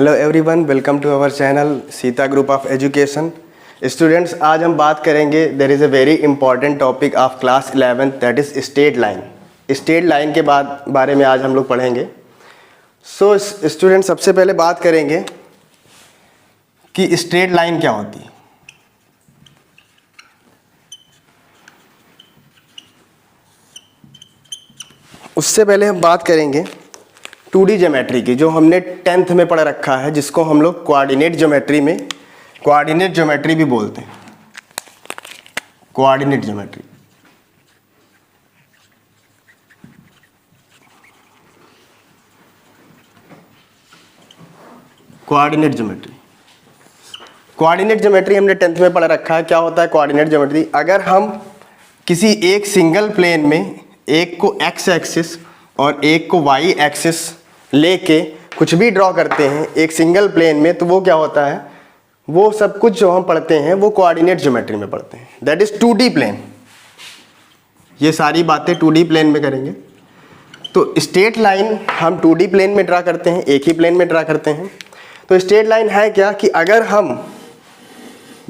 Hello everyone, welcome to our channel Sita group of education. Students, आज हम बात करेंगे there is a very important topic of class 11 that is straight line. Straight line के बारे में आज हम लोग पढ़ेंगे। सो स्टूडेंट, सबसे पहले बात करेंगे कि स्ट्रेट लाइन क्या होती है। उससे पहले हम बात करेंगे 2D ज्योमेट्री की, जो हमने 10th में पढ़ रखा है, जिसको हम लोग कोऑर्डिनेट ज्योमेट्री भी बोलते हैं। कोऑर्डिनेट ज्योमेट्री, कोऑर्डिनेट ज्योमेट्री हमने 10th में पढ़ रखा है। क्या होता है कोऑर्डिनेट ज्योमेट्री? अगर हम किसी एक सिंगल प्लेन में एक को एक्स एक्सिस और एक को वाई एक्सिस लेके कुछ भी ड्रॉ करते हैं एक सिंगल प्लेन में, तो वो क्या होता है, वो सब कुछ जो हम पढ़ते हैं वो कोऑर्डिनेट ज्योमेट्री में पढ़ते हैं। That is 2D plane. ये सारी बातें 2D प्लेन में करेंगे। तो स्ट्रेट लाइन हम 2D प्लेन में ड्रा करते हैं, एक ही प्लेन में ड्रा करते हैं। तो स्ट्रेट लाइन है क्या कि अगर हम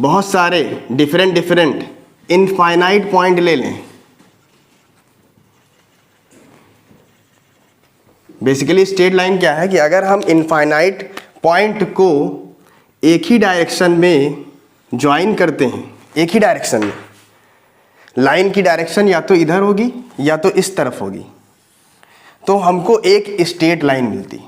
बहुत सारे डिफरेंट इनफाइनाइट पॉइंट ले लें, बेसिकली स्ट्रेट लाइन क्या है कि अगर हम इनफाइनाइट पॉइंट को एक ही डायरेक्शन में ज्वाइन करते हैं, एक ही डायरेक्शन में, लाइन की डायरेक्शन या तो इधर होगी या तो इस तरफ होगी, तो हमको एक स्ट्रेट लाइन मिलती।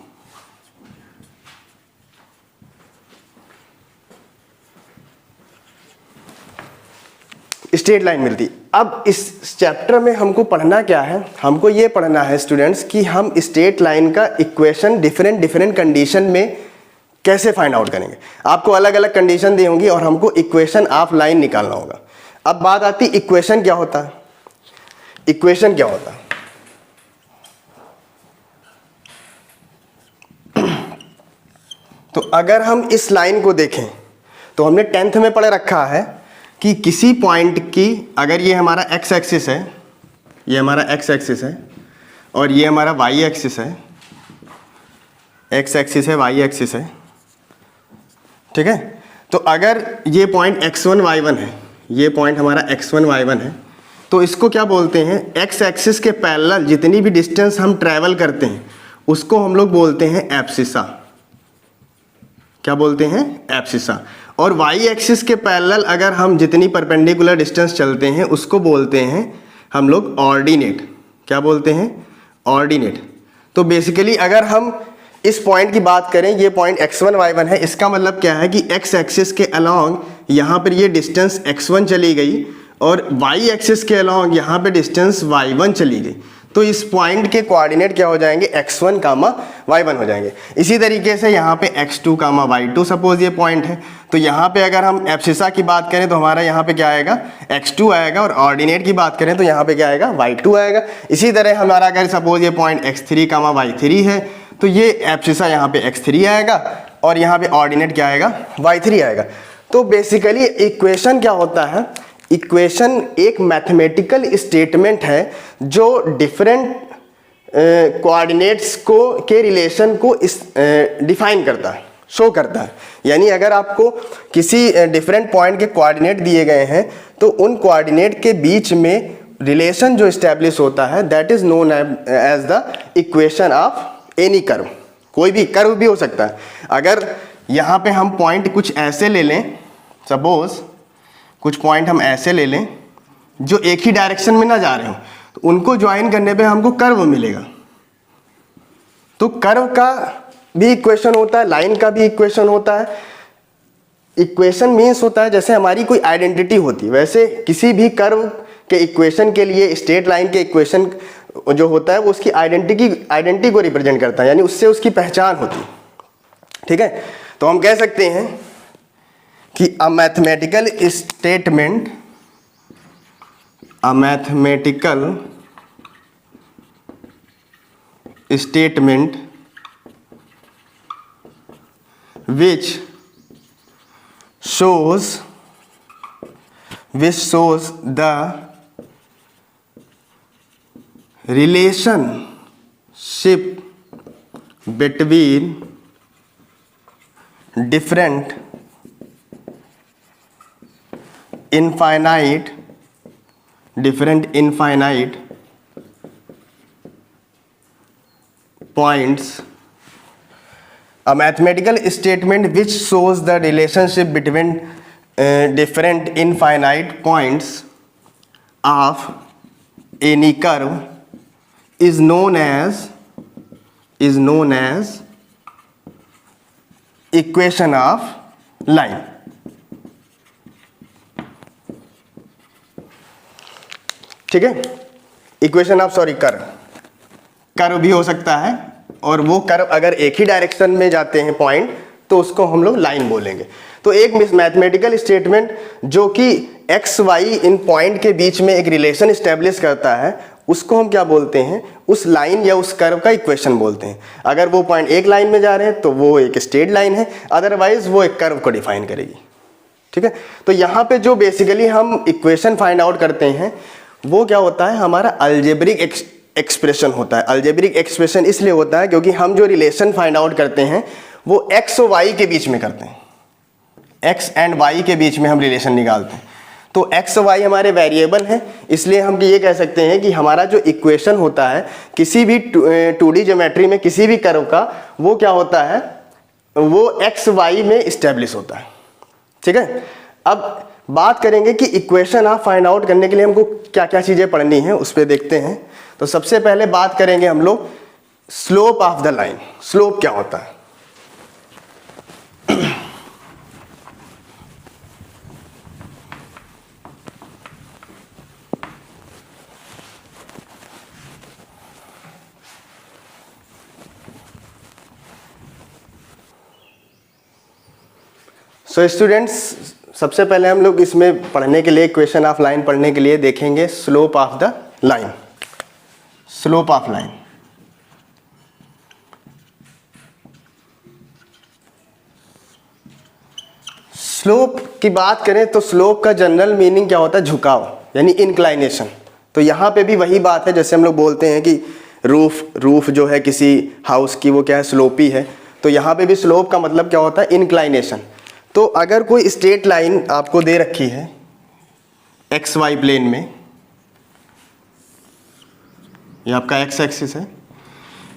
स्ट्रेट लाइन मिलती। अब इस चैप्टर में हमको पढ़ना क्या है? हमको ये पढ़ना है स्टूडेंट्स कि हम स्ट्रेट लाइन का इक्वेशन डिफरेंट कंडीशन में कैसे फाइंड आउट करेंगे। आपको अलग अलग कंडीशन दी होंगी और हमको इक्वेशन ऑफ लाइन निकालना होगा। अब बात आती इक्वेशन क्या होता है। इक्वेशन क्या होता है? तो अगर हम इस लाइन को देखें तो हमने 10th में पढ़ रखा है कि किसी पॉइंट की, अगर ये हमारा एक्स एक्सिस है, ये हमारा एक्स एक्सिस है और ये हमारा वाई एक्सिस है, एक्स एक्सिस है, वाई एक्सिस है, ठीक है। तो अगर ये पॉइंट x1 y1 है, ये पॉइंट हमारा x1 y1 है, तो इसको क्या बोलते हैं, एक्स एक्सिस के पैरेलल जितनी भी डिस्टेंस हम ट्रैवल करते हैं उसको हम लोग बोलते हैं एब्सिसा। क्या बोलते हैं? एब्सिसा। और वाई एक्सिस के पैरेलल अगर हम जितनी परपेंडिकुलर डिस्टेंस चलते हैं उसको बोलते हैं हम लोग ऑर्डिनेट। क्या बोलते हैं? ऑर्डिनेट। तो बेसिकली अगर हम इस पॉइंट की बात करें, ये पॉइंट x1 y1 है, इसका मतलब क्या है कि x एक्सिस के अलोंग यहाँ पर ये डिस्टेंस x1 चली गई और y एक्सिस के अलोंग यहाँ पे डिस्टेंस y1 चली गई। तो इस पॉइंट के कोऑर्डिनेट क्या हो जाएंगे? x1, y1 हो जाएंगे। इसी तरीके से यहाँ पे x2, y2 सपोज ये पॉइंट है, तो यहाँ पे अगर हम एब्सिसा की बात करें तो हमारा यहाँ पे क्या आएगा? x2 आएगा, और ऑर्डिनेट की बात करें तो यहाँ पे क्या आएगा? y2 आएगा। इसी तरह हमारा अगर सपोज ये पॉइंट x3, y3 है, तो ये एब्सिसा यहाँ पे x3 आएगा और यहाँ पे ऑर्डिनेट क्या आएगा? y3 आएगा। तो बेसिकली इक्वेशन क्या होता है? इक्वेशन एक मैथमेटिकल स्टेटमेंट है जो डिफरेंट कोऑर्डिनेट्स को के रिलेशन को डिफाइन करता है, शो करता है। यानी अगर आपको किसी डिफरेंट पॉइंट के कोऑर्डिनेट दिए गए हैं तो उन कोऑर्डिनेट के बीच में रिलेशन जो इस्टेब्लिश होता है that is known as the equation of any curve. कोई भी कर्व भी हो सकता है। अगर यहाँ पे हम पॉइंट कुछ ऐसे ले लें, सपोज कुछ पॉइंट हम ऐसे ले लें जो एक ही डायरेक्शन में ना जा रहे हो, तो उनको ज्वाइन करने पे हमको कर्व मिलेगा। तो कर्व का भी इक्वेशन होता है, लाइन का भी इक्वेशन होता है। इक्वेशन मीन्स होता है जैसे हमारी कोई आइडेंटिटी होती है, वैसे किसी भी कर्व के इक्वेशन के लिए स्ट्रेट लाइन के इक्वेशन जो होता है वो उसकी आइडेंटिटी को रिप्रेजेंट करता है, यानी उससे उसकी पहचान होती है। ठीक है, तो हम कह सकते हैं कि a mathematical statement which shows the relationship between different infinite points, a mathematical statement which shows the relationship between different infinite points of any curve is known as equation of line. ठीक है, equation of curve भी हो सकता है, और वो curve अगर एक ही डायरेक्शन में जाते हैं पॉइंट तो उसको हम लोग लाइन बोलेंगे। तो एक मैथमेटिकल स्टेटमेंट जो कि एक्स वाई इन पॉइंट के बीच में एक रिलेशन इस्टेब्लिश करता है उसको हम क्या बोलते हैं, उस लाइन या उस कर्व का इक्वेशन बोलते हैं। अगर वो पॉइंट एक लाइन में जा रहे हैं तो वो एक स्ट्रेट लाइन है, अदरवाइज वो एक कर्व को डिफाइन करेगी। ठीक है, तो यहाँ पे जो बेसिकली हम इक्वेशन फाइंड आउट करते हैं वो क्या होता है, हमारा अलजेब्रिक एक्सप्रेशन होता है। अलजेब्रिक एक्सप्रेशन इसलिए होता है क्योंकि हम जो रिलेशन फाइंड आउट करते हैं वो एक्स और वाई के बीच में करते हैं, एक्स एंड वाई के बीच में हम रिलेशन निकालते हैं। तो एक्स और वाई हमारे वेरिएबल हैं, इसलिए हम ये कह सकते हैं कि हमारा जो इक्वेशन होता है किसी भी 2D ज्योमेट्री में किसी भी कर्व का, वो क्या होता है, वो एक्स वाई में इस्टेब्लिश होता है। ठीक है, अब बात करेंगे कि इक्वेशन आप फाइंड आउट करने के लिए हमको क्या क्या चीज़ें पढ़नी है, उस पर देखते हैं। तो सबसे पहले बात करेंगे हम लोग slope of the line. Slope क्या होता है? सो स्टूडेंट्स, सबसे पहले हम लोग इसमें पढ़ने के लिए, इक्वेशन ऑफ लाइन पढ़ने के लिए देखेंगे slope of the line. Slope of line, slope की बात करें तो स्लोप का जनरल मीनिंग क्या होता है, झुकाव यानी इंक्लाइनेशन। तो यहाँ पे भी वही बात है, जैसे हम लोग बोलते हैं कि रूफ जो है किसी हाउस की वो क्या है, स्लोपी है। तो यहाँ पे भी स्लोप का मतलब क्या होता है, इंक्लाइनेशन। तो अगर कोई स्ट्रेट लाइन आपको दे रखी है एक्स वाई प्लेन में, ये आपका एक्स एक्सिस है,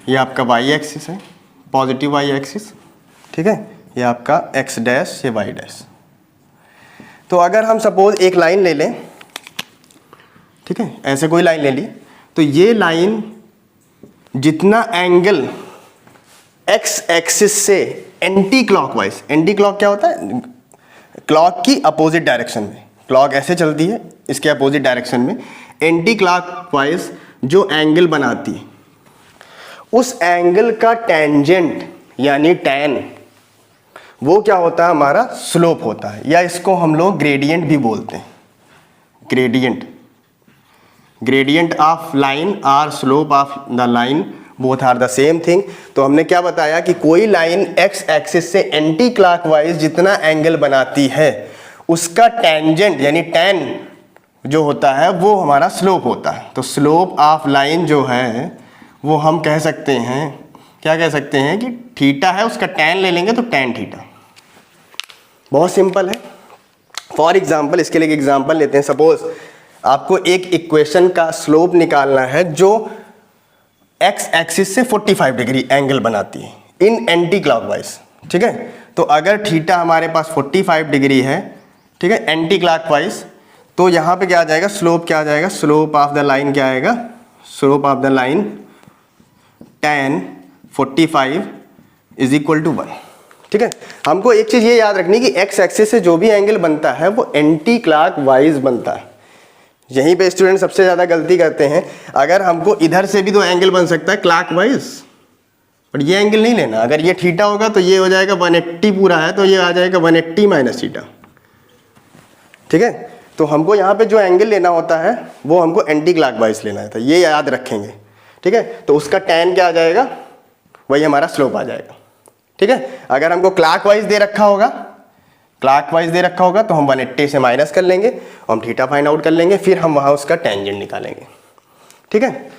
ये आपका वाई एक्सिस है, पॉजिटिव वाई एक्सिस, ठीक है, ये आपका एक्स डैश, ये वाई डैश। तो अगर हम सपोज एक लाइन ले लें, ठीक है, ऐसे कोई लाइन ले ली, तो ये लाइन जितना एंगल एक्स एक्सिस से एंटी क्लॉकवाइज, एंटी क्लॉक क्या होता है, क्लॉक की अपोजिट डायरेक्शन में, क्लॉक ऐसे चलती है, इसके अपोजिट डायरेक्शन में एंटी क्लॉकवाइज जो एंगल बनाती है, उस एंगल का टेंजेंट यानी टैन, वो क्या होता है, हमारा स्लोप होता है, या इसको हम लोग ग्रेडियंट भी बोलते हैं। ग्रेडियंट ऑफ लाइन और slope of the line both are the same thing. तो हमने क्या बताया कि कोई लाइन एक्स एक्सिस से एंटी क्लॉकवाइज जितना एंगल बनाती है उसका टेंजेंट यानी टैन जो होता है वो हमारा स्लोप होता है। तो स्लोप ऑफ लाइन जो है वो हम कह सकते हैं, क्या कह सकते हैं कि थीटा है, उसका टैन ले लेंगे तो टैन थीटा। बहुत सिंपल है। फॉर एग्जाम्पल, इसके लिए एक एग्जाम्पल लेते हैं। सपोज आपको एक इक्वेशन का स्लोप निकालना है जो एक्स एक्सिस से 45 डिग्री एंगल बनाती है इन एंटी क्लॉकवाइज, ठीक है। तो अगर थीटा हमारे पास 45 डिग्री है, ठीक है, एंटी क्लॉकवाइज, तो यहाँ पे क्या आ जाएगा, स्लोप क्या आ जाएगा, स्लोप ऑफ द लाइन क्या आएगा, slope of the line tan 45 is equal to 1, ठीक है। हमको एक चीज़ ये याद रखनी कि एक्स एक्सिस से जो भी एंगल बनता है वो एंटी क्लॉकवाइज बनता है। यहीं पे स्टूडेंट सबसे ज़्यादा गलती करते हैं। अगर हमको इधर से भी तो एंगल बन सकता है क्लॉकवाइज, बट ये एंगल नहीं लेना। अगर ये थीटा होगा तो ये हो जाएगा 180 पूरा है, तो ये आ जाएगा 180 माइनस थीटा, ठीक है। तो हमको यहाँ पे जो एंगल लेना होता है वो हमको एंटी क्लॉकवाइज लेना है, तो ये याद रखेंगे, ठीक है। तो उसका टैन क्या आ जाएगा, वही हमारा स्लोप आ जाएगा, ठीक है। अगर हमको क्लॉकवाइज दे रखा होगा तो हम 180 से माइनस कर लेंगे और हम थीटा फाइंड आउट कर लेंगे, फिर हम वहाँ उसका टेंजेंट निकालेंगे, ठीक है।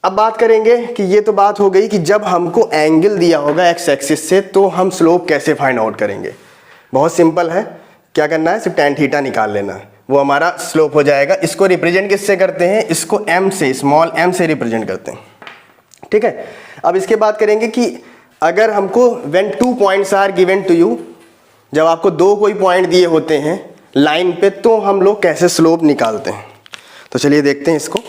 अब बात करेंगे कि ये तो बात हो गई कि जब हमको एंगल दिया होगा एक्स एक्सिस से तो हम स्लोप कैसे फाइंड आउट करेंगे। बहुत सिंपल है, क्या करना है, सिर्फ tan थीटा निकाल लेना है, वो हमारा स्लोप हो जाएगा। इसको रिप्रेजेंट किससे करते हैं, इसको m से, स्मॉल m से रिप्रेजेंट करते हैं, ठीक है। अब इसके बात करेंगे कि अगर हमको when 2 points are given to you, जब आपको 2 कोई पॉइंट दिए होते हैं लाइन पे, तो हम लोग कैसे स्लोप निकालते हैं। तो चलिए देखते हैं इसको।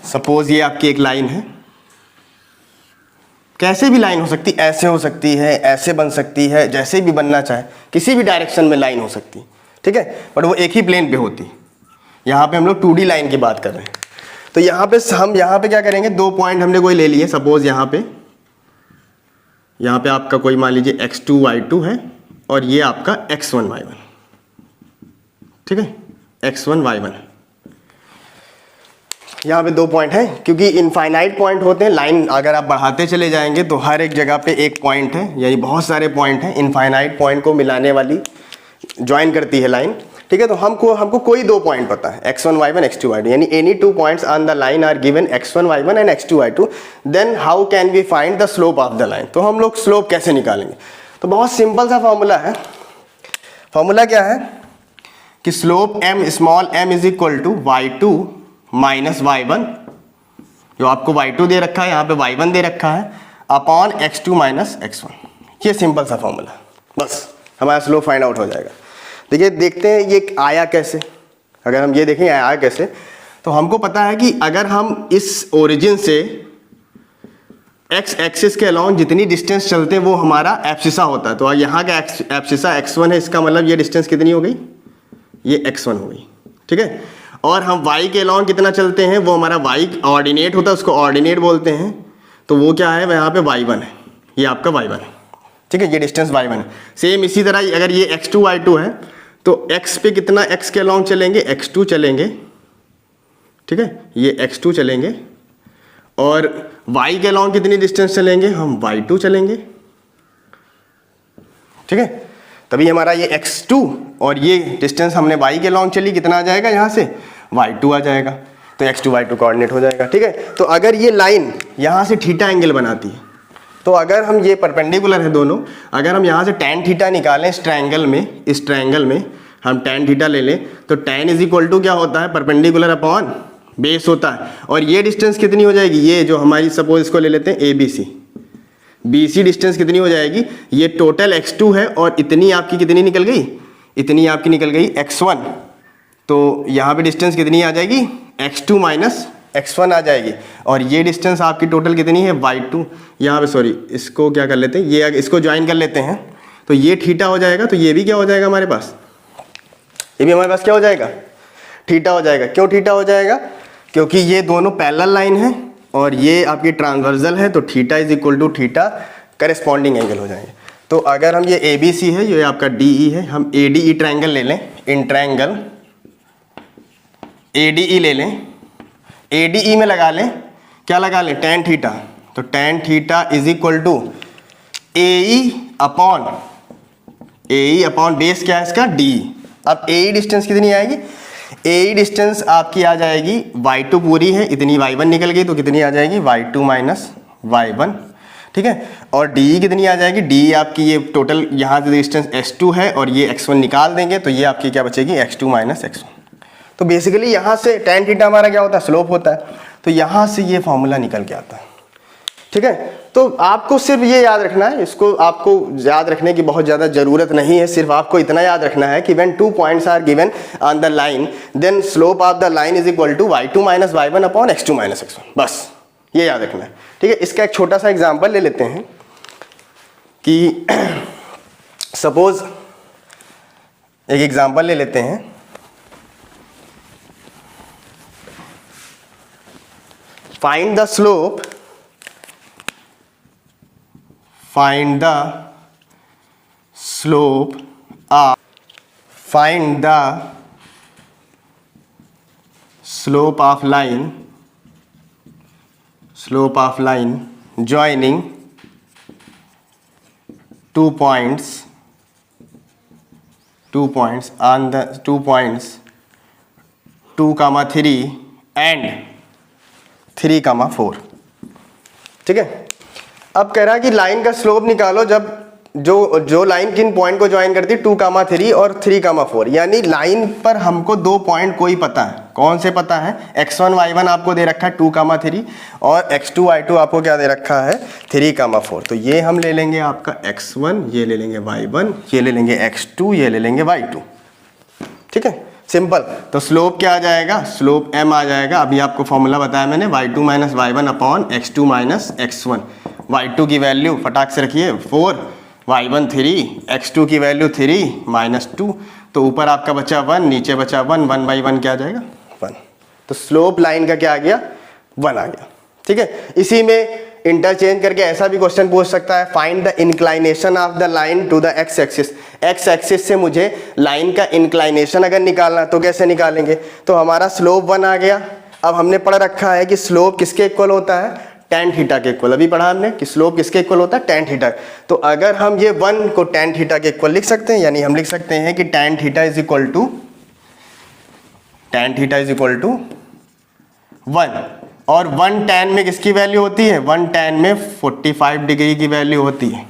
सपोज ये आपकी एक लाइन है, कैसे भी लाइन हो सकती, ऐसे हो सकती है, ऐसे बन सकती है, जैसे भी बनना चाहे, किसी भी डायरेक्शन में लाइन हो सकती, ठीक है, बट वो एक ही प्लेन पे होती। यहाँ पे हम लोग 2D लाइन की बात कर रहे हैं। तो यहाँ पे हम क्या करेंगे, 2 पॉइंट हमने कोई ले लिए, सपोज यहाँ पे आपका कोई मान लीजिए x2 y2 है और ये आपका x1 y1, ठीक है, x1 y1। यहाँ पे 2 पॉइंट हैं, क्योंकि इनफाइनाइट पॉइंट होते हैं, लाइन अगर आप बढ़ाते चले जाएंगे तो हर एक जगह पे एक पॉइंट है, यानी बहुत सारे पॉइंट हैं, इनफाइनाइट पॉइंट को मिलाने वाली ज्वाइन करती है लाइन, ठीक है। तो हमको कोई 2 पॉइंट पता है, x1 y1 x2 y2, यानी any 2 points on the line are given x1 y1 and x2 y2, then how can we find the slope of the line. तो हम लोग स्लोप कैसे निकालेंगे, तो बहुत सिंपल सा फॉर्मूला है। फॉर्मूला क्या है कि slope m small m is equal to y2 minus y1, जो आपको y2 दे रखा है, यहाँ पे y1 दे रखा है, अपॉन x2 माइनस x1। ये सिंपल सा फॉर्मूला, बस हमारा स्लोप फाइंड आउट हो जाएगा। देखिए देखते हैं ये आया कैसे। अगर हम ये देखें आया कैसे, तो हमको पता है कि अगर हम इस ओरिजिन से x एक्सिस के अलोंग जितनी डिस्टेंस चलते हैं वो हमारा एब्सिसा होता है। तो यहाँ का एब्सिसा x1 है, इसका मतलब ये डिस्टेंस कितनी हो गई, ये x1 हो गई, ठीक है। और हम y के अलोंग कितना चलते हैं, वो हमारा y ऑर्डिनेट होता है, उसको ऑर्डिनेट बोलते हैं। तो वो क्या है, यहाँ पे y1 है, ये आपका y1 है, ठीक है, ये डिस्टेंस y1 है। सेम इसी तरह अगर ये x2 y2 है तो x पे कितना x के अलोंग चलेंगे, x2 चलेंगे, ठीक है, ये x2 चलेंगे, और y के अलोंग कितनी डिस्टेंस चलेंगे, हम y2 चलेंगे, ठीक है। तभी हमारा ये x2 और ये डिस्टेंस हमने y के अलोंग चली, कितना आ जाएगा, यहाँ से y2 आ जाएगा, तो x2 y2 कोऑर्डिनेट हो जाएगा, ठीक है। तो अगर ये लाइन यहाँ से थीटा एंगल बनाती है, तो अगर हम ये परपेंडिकुलर है दोनों, अगर हम यहाँ से tan थीटा निकालें इस ट्रायंगल में हम tan थीटा ले लें, तो tan इज इक्वल टू क्या होता है, परपेंडिकुलर अपॉन बेस होता है। और ये डिस्टेंस कितनी हो जाएगी, ये जो हमारी सपोज इसको ले लेते हैं BC डिस्टेंस कितनी हो जाएगी, ये टोटल x2 है और इतनी आपकी कितनी निकल गई, इतनी आपकी निकल गई x1। तो यहाँ पे डिस्टेंस कितनी आ जाएगी, x2 माइनस x1 आ जाएगी, और ये डिस्टेंस आपकी टोटल कितनी है, y2। यहाँ पे सॉरी, इसको क्या कर लेते हैं, ये इसको ज्वाइन कर लेते हैं, तो ये थीटा हो जाएगा, तो ये भी क्या हो जाएगा हमारे पास, ये भी हमारे पास क्या हो जाएगा, थीटा हो जाएगा। क्यों थीटा हो जाएगा, क्योंकि ये दोनों पैरेलल लाइन है और ये आपकी ट्रांसवर्सल है, तो theta is equal to theta corresponding angle हो जाएंगे। तो अगर हम ये ABC है, ये आपका DE है, हम ADE ट्रायंगल ले लें, इन ट्रायंगल ADE ले लें, ADE में लगा लें, क्या लगा लें, tan थीटा। तो tan theta is equal to AE upon base क्या है इसका, D। अब AE डिस्टेंस कितनी आएगी, AE डिस्टेंस आपकी आ जाएगी y2 पूरी है, इतनी y1 निकल गई, तो कितनी आ जाएगी, y2 माइनस y1, ठीक है। और DE कितनी आ जाएगी, DE आपकी ये टोटल यहाँ से डिस्टेंस x2 है और ये x1 निकाल देंगे, तो ये आपकी क्या बचेगी, x2 माइनस x1। तो बेसिकली यहाँ से tan थीटा हमारा क्या होता है, स्लोप होता है। तो यहाँ से ये फॉर्मूला निकल के आता है, ठीक है। तो आपको सिर्फ ये याद रखना है, इसको आपको याद रखने की बहुत ज़्यादा ज़रूरत नहीं है, सिर्फ आपको इतना याद रखना है कि when 2 points are given on the line, then slope of the line is equal to y2 minus y1 upon x2 minus x1, बस ये याद रखना है, ठीक है। इसका एक छोटा सा एग्जाम्पल ले लेते हैं कि सपोज एक एग्जाम्पल ले लेते हैं, find the slope of line slope of line joining two points on the 2 points 2,3 and 3,4। ठीक है। अब कह रहा है कि लाइन का स्लोप निकालो जब जो लाइन किन पॉइंट को ज्वाइन करती है 2,3 और 3,4, यानी लाइन पर हमको 2 पॉइंट कोई पता है। कौन से पता है? x1 y1 आपको दे रखा है 2,3 और x2 y2 आपको क्या दे रखा है 3,4। तो ये हम ले लेंगे आपका x1, ये ले लेंगे y1, ये ले लेंगे x2, ये ले लेंगे y2। ठीक है, सिंपल। तो स्लोप क्या आ जाएगा? स्लोप m आ जाएगा। अभी आपको फॉर्मूला बताया मैंने, y2 minus y1 upon x2 minus x1। y2 की वैल्यू फटाक से रखिए 4, y1 3, x2 की वैल्यू 3 माइनस 2, तो ऊपर आपका बचा 1, नीचे बचा 1, 1 बाई 1 क्या आ जाएगा 1। तो स्लोप लाइन का क्या आ गया 1 आ गया। ठीक है, इसी में इंटरचेंज करके ऐसा भी क्वेश्चन पूछ सकता है, find the inclination of the line to the X axis. X axis से मुझे लाइन का इंक्लाइनेशन अगर निकालना तो कैसे निकालेंगे? तो हमारा स्लोप 1 आ गया। अब हमने पढ़ रखा है कि स्लोप किसके इक्वल होता है? tan थीटा के इक्वल। अभी पढ़ा हमने कि स्लोप किसके इक्वल होता है? tan theta. तो अगर हम ये 1 को tan थीटा के इक्वल लिख सकते हैं, यानी हम लिख सकते हैं कि tan theta is equal to 1, और 1 tan में किसकी वैल्यू होती है? 1 tan में 45 डिग्री की वैल्यू होती है।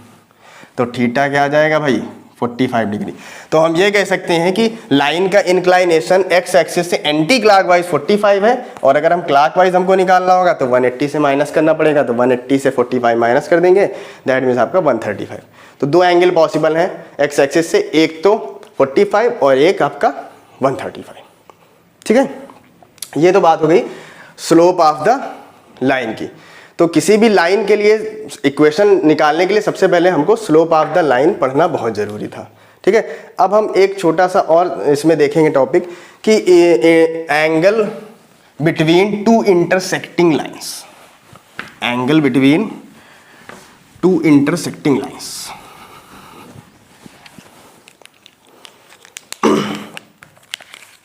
तो थीटा क्या आ जाएगा भाई 45 डिग्री। तो हम ये कह सकते हैं कि लाइन का इंक्लाइनेशन एक्स एक्सिस से एंटी क्लॉकवाइज 45 है, और अगर हम क्लॉकवाइज हमको निकालना होगा तो 180 से माइनस करना पड़ेगा। तो 180 से 45 माइनस कर देंगे, दैट मीन्स आपका 135। तो 2 एंगल पॉसिबल हैं एक्स एक्सिस से, एक तो 45 और एक आपका 135। ठीक है, ये तो बात हो गई स्लोप ऑफ द लाइन की। तो किसी भी लाइन के लिए इक्वेशन निकालने के लिए सबसे पहले हमको स्लोप ऑफ द लाइन पढ़ना बहुत ज़रूरी था। ठीक है, अब हम एक छोटा सा और इसमें देखेंगे टॉपिक कि angle between 2 intersecting lines. Angle between 2 intersecting lines.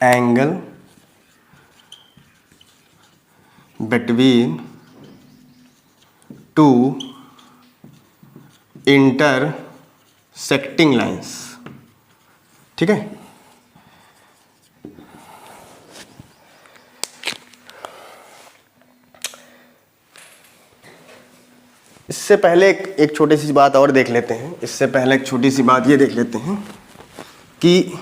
Angle between 2 intersecting lines. ठीक है, इससे पहले एक छोटी सी बात और देख लेते हैं। इससे पहले एक छोटी सी बात ये देख लेते हैं कि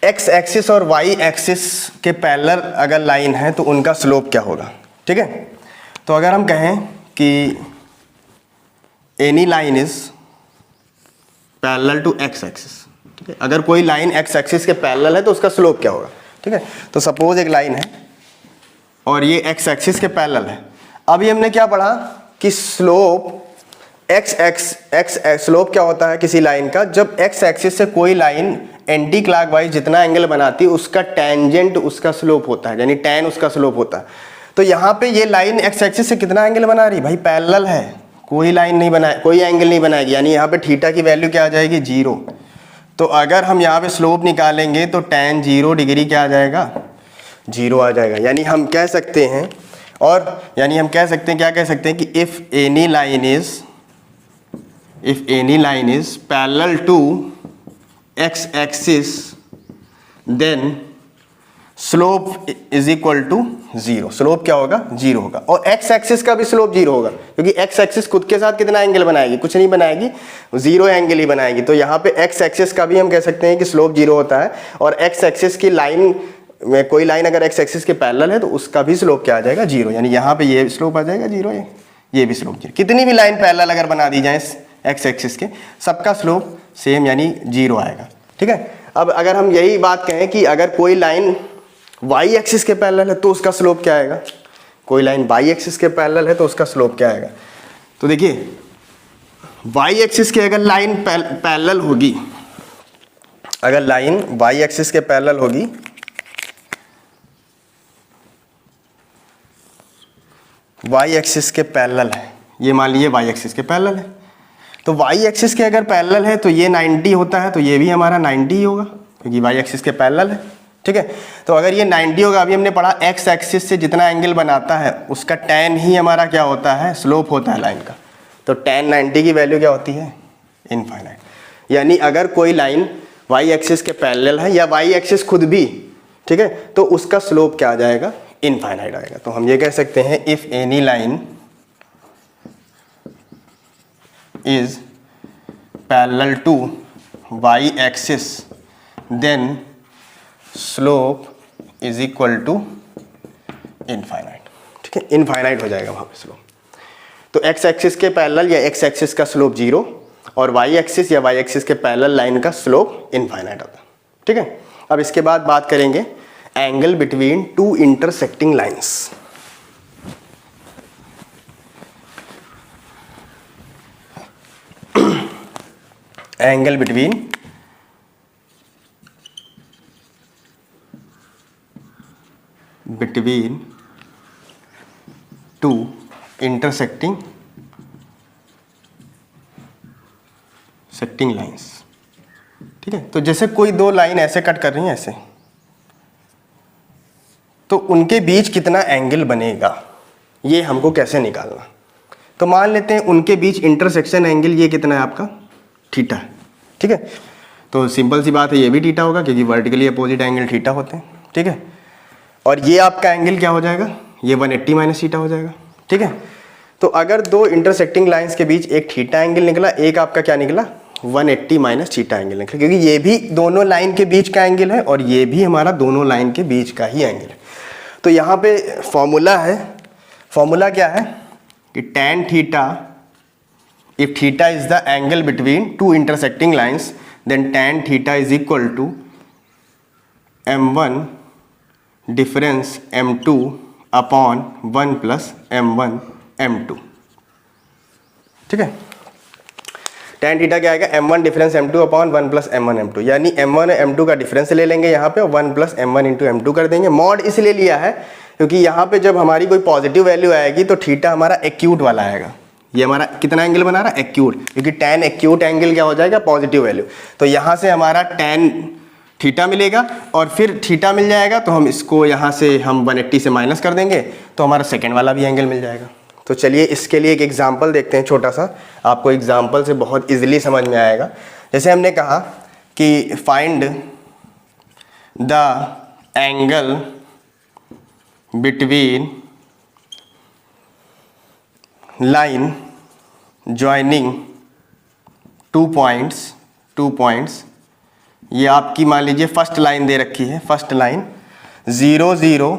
एक्स एक्सिस और वाई एक्सिस के पैरेलल अगर लाइन है तो उनका स्लोप क्या होगा। ठीक है, तो अगर हम कहें कि any line is parallel to X axis, ठीक है, अगर कोई लाइन एक्स एक्सिस के पैरेलल है तो उसका स्लोप क्या होगा। ठीक है, तो सपोज एक लाइन है और ये एक्स एक्सिस के पैरेलल है। अभी हमने क्या पढ़ा कि स्लोप स्लोप क्या होता है किसी लाइन का? जब एक्स एक्सिस से कोई लाइन एंटी क्लॉकवाइज जितना एंगल बनाती है उसका टेंजेंट उसका स्लोप होता है, यानी tan उसका स्लोप होता है। तो यहाँ पे ये लाइन एक्स एक्सिस से कितना एंगल बना रही भाई? पैरेलल है, कोई लाइन नहीं बनाए, कोई एंगल नहीं बनाएगी, यानी यहाँ पे थीटा की वैल्यू क्या आ जाएगी 0। तो अगर हम यहाँ पे स्लोप निकालेंगे तो tan 0 डिग्री क्या आ जाएगा 0 आ जाएगा। यानी हम कह सकते हैं, और यानी हम कह सकते हैं, क्या कह सकते हैं कि if any line is parallel to X axis then slope is equal to 0। Slope क्या होगा 0 होगा, और एक्स एक्सिस का भी स्लोप 0 होगा, क्योंकि एक्स एक्सिस खुद के साथ कितना एंगल बनाएगी? कुछ नहीं बनाएगी, 0 एंगल ही बनाएगी। तो यहाँ पे एक्स एक्सिस का भी हम कह सकते हैं कि स्लोप 0 होता है, और एक्स एक्सिस की लाइन में कोई लाइन अगर एक्स एक्सिस के पैरेलल है तो उसका भी स्लोप क्या आ जाएगा 0। यानी यहाँ पे ये स्लोप आ जाएगा 0, ये भी स्लोप 0। कितनी भी लाइन पैरेलल अगर बना दी जाए एक्स एक्सिस के, सबका स्लोप सेम यानी 0 आएगा। ठीक है, अब अगर हम यही बात कहें कि अगर कोई लाइन वाई एक्सिस के पैरेलल है तो उसका स्लोप क्या आएगा? कोई लाइन वाई एक्सिस के पैरेलल है तो उसका स्लोप क्या आएगा? तो देखिए वाई एक्सिस के अगर लाइन पैरेलल होगी, अगर लाइन वाई एक्सिस के पैरेलल होगी वाई एक्सिस के पैरेलल है, ये मान लीजिए वाई एक्सिस के पैरेलल है, तो वाई एक्सिस के अगर पैरेलल है तो ये 90 होता है, तो ये भी हमारा 90 ही होगा क्योंकि वाई एक्सिस के पैरेलल है। ठीक है। तो अगर ये 90 होगा, अभी हमने पढ़ा एक्स एक्सिस से जितना एंगल बनाता है उसका tan ही हमारा क्या होता है, स्लोप होता है लाइन का। तो tan 90 की वैल्यू क्या होती है, इनफाइनाइट। यानी अगर कोई लाइन y एक्सिस के पैरेलल है या y एक्सिस खुद भी, ठीक है, तो उसका स्लोप क्या आ जाएगा, इनफाइनाइट आएगा। तो हम ये कह सकते हैं if any line is parallel to y axis then slope is equal to infinite. ठीक है, इनफाइनाइट हो जाएगा वहाँ पे स्लोप। तो x एक्सिस के पैरेलल या x एक्सिस का स्लोप 0 और y एक्सिस या y एक्सिस के पैरेलल लाइन का स्लोप इनफाइनाइट होता है। ठीक है, अब इसके बाद बात करेंगे angle between two intersecting lines. Angle between two intersecting lines. ठीक है, तो जैसे कोई दो लाइन ऐसे कट कर रही हैं ऐसे, तो उनके बीच कितना एंगल बनेगा ये हमको कैसे निकालना। तो मान लेते हैं उनके बीच इंटरसेक्शन एंगल ये कितना है आपका, थीटा है। ठीक है, तो सिंपल सी बात है, ये भी थीटा होगा क्योंकि वर्टिकली अपोजिट एंगल थीटा होते हैं। ठीक है, और ये आपका एंगल क्या हो जाएगा, ये 180 माइनस थीटा हो जाएगा। ठीक है, तो अगर दो इंटरसेक्टिंग लाइंस के बीच एक थीटा एंगल निकला, एक आपका क्या निकला, 180 माइनस थीटा एंगल निकला, क्योंकि ये भी दोनों लाइन के बीच का एंगल है और ये भी हमारा दोनों लाइन के बीच का ही एंगल है। तो यहाँ पे फॉर्मूला है, फॉर्मूला क्या है कि tan theta, if theta is the angle between two intersecting lines then tan theta is equal to m1 difference m2 upon 1 plus m1 m2। ठीक है, tan थीटा क्या आएगा, m1 difference m2 upon 1 plus m1 m2, यानी m1 m2 का difference ले लेंगे यहाँ पे और 1 प्लस m1 इंटू m2 कर देंगे। मॉड इसलिए लिया है क्योंकि यहाँ पे जब हमारी कोई पॉजिटिव वैल्यू आएगी तो थीटा हमारा एक्यूट वाला आएगा। ये हमारा कितना एंगल बना रहा है, एक्यूट, क्योंकि tan एक्यूट एंगल क्या हो जाएगा, पॉजिटिव वैल्यू। तो यहाँ से हमारा tan थीटा मिलेगा और फिर थीटा मिल जाएगा तो हम इसको यहाँ से हम 180 से माइनस कर देंगे तो हमारा सेकेंड वाला भी एंगल मिल जाएगा। तो चलिए इसके लिए एक एग्जाम्पल देखते हैं छोटा सा, आपको एग्जाम्पल से बहुत इजीली समझ में आएगा। जैसे हमने कहा कि find the angle between line joining two points. ये आपकी मान लीजिए फर्स्ट लाइन दे रखी है, first line 0 0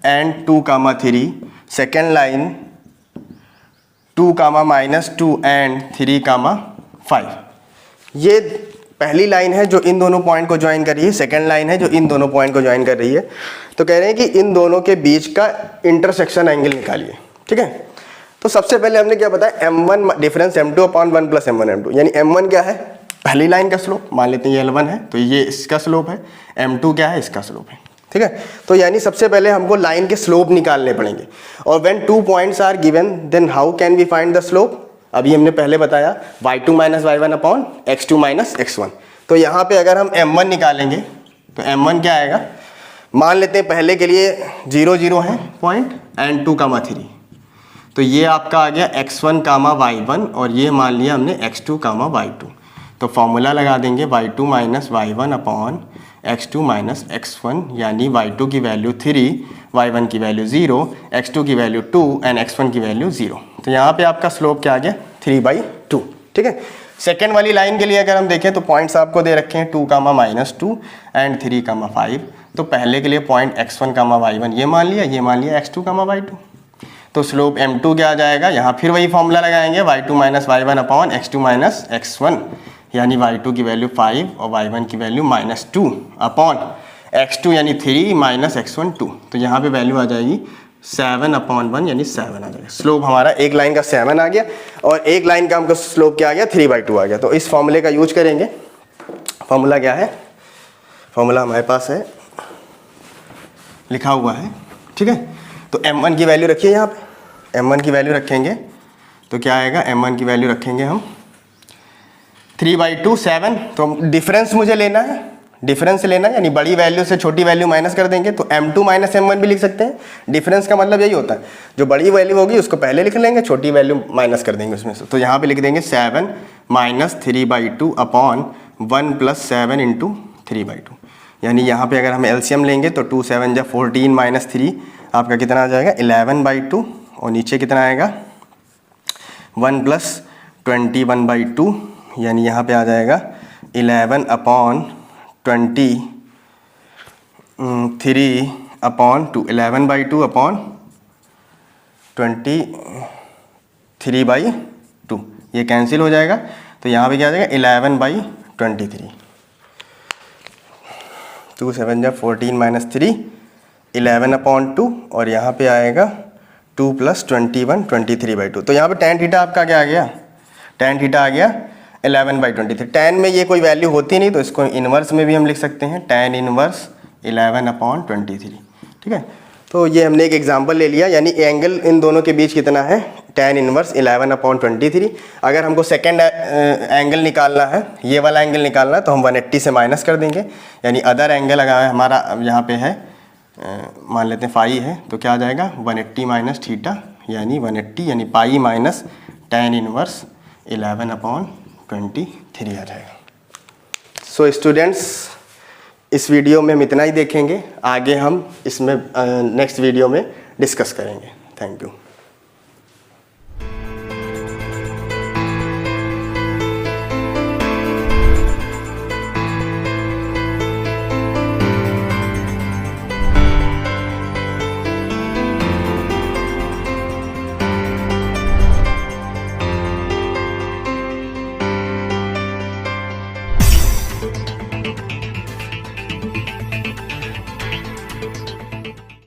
and 2 comma 3, second line 2 comma -2 and 3 comma 5। ये पहली लाइन है जो इन दोनों पॉइंट को ज्वाइन कर रही है, सेकेंड लाइन है जो इन दोनों पॉइंट को ज्वाइन कर रही है। तो कह रहे हैं कि इन दोनों के बीच का इंटरसेक्शन एंगल निकालिए। ठीक है, तो सबसे पहले हमने क्या बताया, m1 difference m2 upon 1 plus m1 m2, यानी m1 क्या है, पहली लाइन का स्लोप, मान लेते हैं ये L1 है तो ये इसका स्लोप है, m2 क्या है, इसका स्लोप है। ठीक है, तो यानी सबसे पहले हमको लाइन के स्लोप निकालने पड़ेंगे। और when 2 points are given then how can we find the slope. अभी हमने पहले बताया y2 minus y1 upon x2 minus x1। तो यहाँ पे अगर हम m1 निकालेंगे तो m1 क्या आएगा, मान लेते हैं पहले के लिए 0 0 है पॉइंट एंड 2 कामा 3, तो ये आपका आ गया x1 कामा y1 और ये मान लिया हमने x2 कामा y2। तो फॉर्मूला लगा देंगे y2 minus y1 upon x2 minus x1, यानी y2 की वैल्यू 3, y1 की वैल्यू 0, x2 की वैल्यू 2 एंड x1 की वैल्यू 0। तो यहाँ पे आपका स्लोप क्या आ गया, 3/2। ठीक है, सेकेंड वाली लाइन के लिए अगर हम देखें तो पॉइंट्स आपको दे रखे हैं 2 कामा -2 एंड 3 कामा 5। तो पहले के लिए पॉइंट x1 कामा y1 ये मान लिया, ये मान लिया x2 कामा y2। तो स्लोप m2 क्या आ जाएगा, यहाँ फिर वही फॉर्मूला लगाएंगे y2 minus y1 upon x2 minus x1, यानी y2 की वैल्यू 5 और y1 की वैल्यू -2 अपॉन x2 यानी 3 माइनस x1 2। तो यहाँ पे वैल्यू आ जाएगी 7/1 यानी 7 आ जाएगा। स्लोप हमारा एक लाइन का 7 आ गया और एक लाइन का हमको स्लोप क्या आ गया, 3/2 आ गया। तो इस फॉर्मूले का यूज करेंगे। फॉर्मूला क्या है, फॉर्मूला हमारे पास है, लिखा हुआ है। ठीक है, तो m1 की वैल्यू रखिए, यहाँ पे m1 की वैल्यू रखेंगे तो क्या आएगा, m1 की वैल्यू रखेंगे हम 3/2 7। तो डिफरेंस मुझे लेना है, डिफरेंस लेना है, यानी बड़ी वैल्यू से छोटी वैल्यू माइनस कर देंगे तो m2 माइनस m1 भी लिख सकते हैं। डिफरेंस का मतलब यही होता है, जो बड़ी वैल्यू होगी उसको पहले लिख लेंगे, छोटी वैल्यू माइनस कर देंगे उसमें से। तो यहाँ पे लिख देंगे 7 माइनस 3/2 अपॉन 1 प्लस 7 इंटू 3/2। यानी यहाँ पे अगर हम एलसीएम लेंगे तो 2 7 जा 14 माइनस 3 आपका कितना आ जाएगा 11/2, और नीचे कितना आएगा 1 प्लस 21/2, यानी यहाँ पे आ जाएगा 11 अपॉन 23/2, 11/2 अपॉन 23/2, ये कैंसिल हो जाएगा। तो यहाँ पे क्या आ जाएगा 11/23, 2 7 जा 14 माइनस 3, 11/2, और यहाँ पे आएगा 2 प्लस 21, 23/2। तो यहाँ पे tan थीटा आपका क्या आ गया, tan थीटा आ गया 11/23। tan में ये कोई वैल्यू होती नहीं तो इसको इन्वर्स में भी हम लिख सकते हैं, tan इनवर्स 11/23। ठीक है, तो ये हमने एक एग्जांपल ले लिया, यानी एंगल इन दोनों के बीच कितना है tan इनवर्स 11/23। अगर हमको सेकेंड एंगल निकालना है, ये वाला एंगल निकालना है, तो हम 180 से माइनस कर देंगे, यानी अदर एंगल अगर हमारा यहाँ पे है मान लेते हैं फाई है, तो क्या आ जाएगा 180 माइनस थीटा, यानी 180 यानी पाई माइनस tan इनवर्स 11/23 आ जाएगा। सो स्टूडेंट्स, इस वीडियो में हम इतना ही देखेंगे, आगे हम इसमें नेक्स्ट वीडियो में डिस्कस करेंगे। Thank you.